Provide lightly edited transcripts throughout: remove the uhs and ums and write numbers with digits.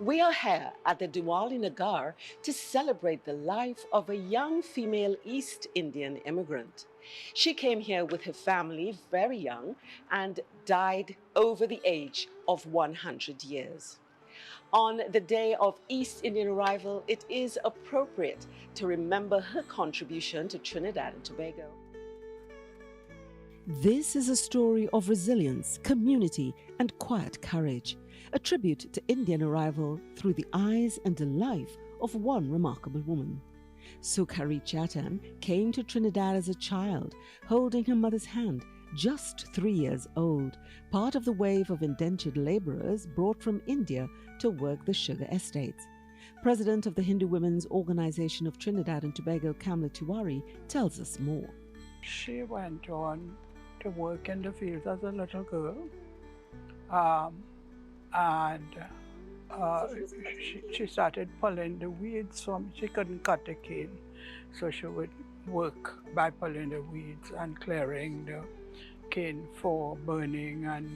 We are here at the Diwali Nagar to celebrate the life of a young female East Indian immigrant. She came here with her family very young and died over the age of 100 years. On the day of East Indian arrival, it is appropriate to remember her contribution to Trinidad and Tobago. This is a story of resilience, community, and quiet courage, a tribute to Indian arrival through the eyes and the life of one remarkable woman. Sukhari Chatan came to Trinidad as a child, holding her mother's hand, just 3 years old, part of the wave of indentured labourers brought from India to work the sugar estates. President of the Hindu Women's Organization of Trinidad and Tobago, Kamla Tiwari, tells us more. She went on to work in the fields as a little girl, and she started pulling the weeds from, she couldn't cut the cane, so she would work by pulling the weeds and clearing the cane for burning and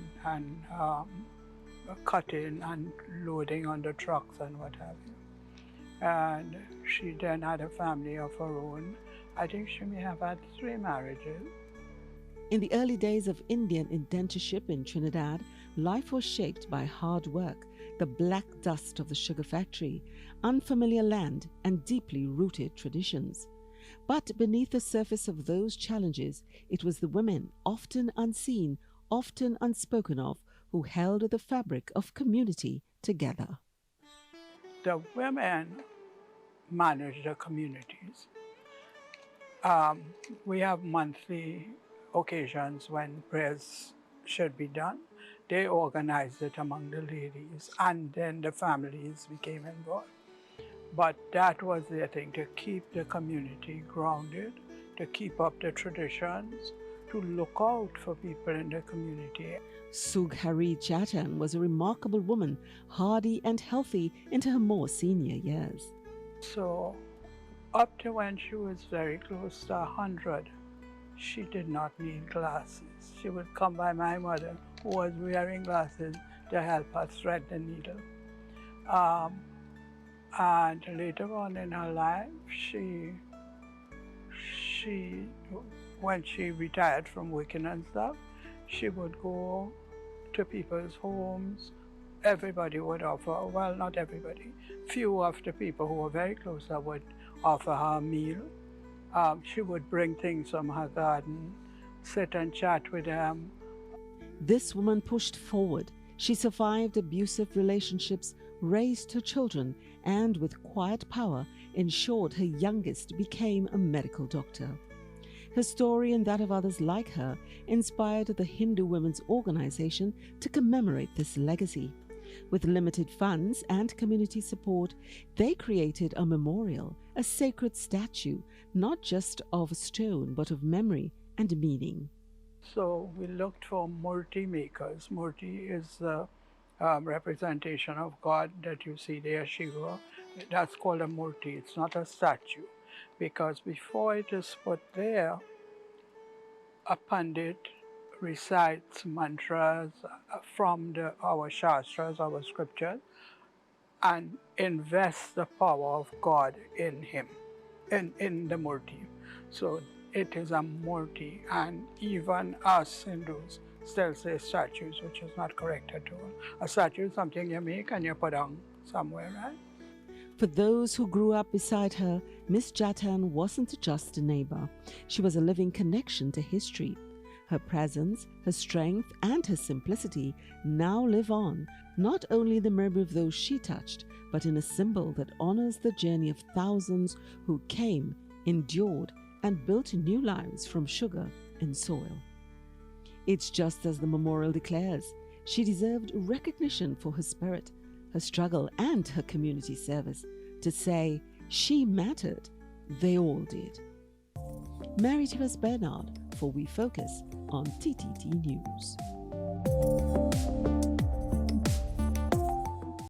cutting and loading on the trucks and what have you. And she then had a family of her own. I think she may have had 3 marriages. In the early days of Indian indentureship in Trinidad, life was shaped by hard work, the black dust of the sugar factory, unfamiliar land, and deeply rooted traditions. But beneath the surface of those challenges, it was the women, often unseen, often unspoken of, who held the fabric of community together. The women manage the communities. We have monthly occasions when prayers should be done. They organized it among the ladies, and then the families became involved. But that was their thing, to keep the community grounded, to keep up the traditions, to look out for people in the community. Sukhari Chatan was a remarkable woman, hardy and healthy into her more senior years. So, up to when she was very close to 100, she did not need glasses. She would come by my mother, who was wearing glasses, to help her thread the needle. And later on in her life, when she retired from working and stuff, she would go to people's homes. Everybody would offer, well, not everybody, few of the people who were very close to her would offer her a meal. She would bring things from her garden, sit and chat with them. This woman pushed forward. She survived abusive relationships, raised her children, and with quiet power ensured her youngest became a medical doctor. Her story and that of others like her inspired the Hindu Women's Organization to commemorate this legacy. With limited funds and community support, they created a memorial, a sacred statue, not just of stone, but of memory and meaning. So we looked for murti makers. Murti is the representation of God that you see there, Shiva. That's called a murti. It's not a statue, because before it is put there, a pandit recites mantras from our shastras, our scriptures, and invests the power of God in him, in the murti. So it is a murti, and even us Hindus still say statues, which is not correct at all. A statue is something you make and you put on somewhere, right? For those who grew up beside her, Miss Chatan wasn't just a neighbor. She was a living connection to history. Her presence, her strength, and her simplicity now live on, not only in the memory of those she touched, but in a symbol that honors the journey of thousands who came, endured, and built new lives from sugar and soil. It's just as the memorial declares, she deserved recognition for her spirit, her struggle, and her community service. To say she mattered, they all did. Mary Tiras Bernard for We Focus on TTT News.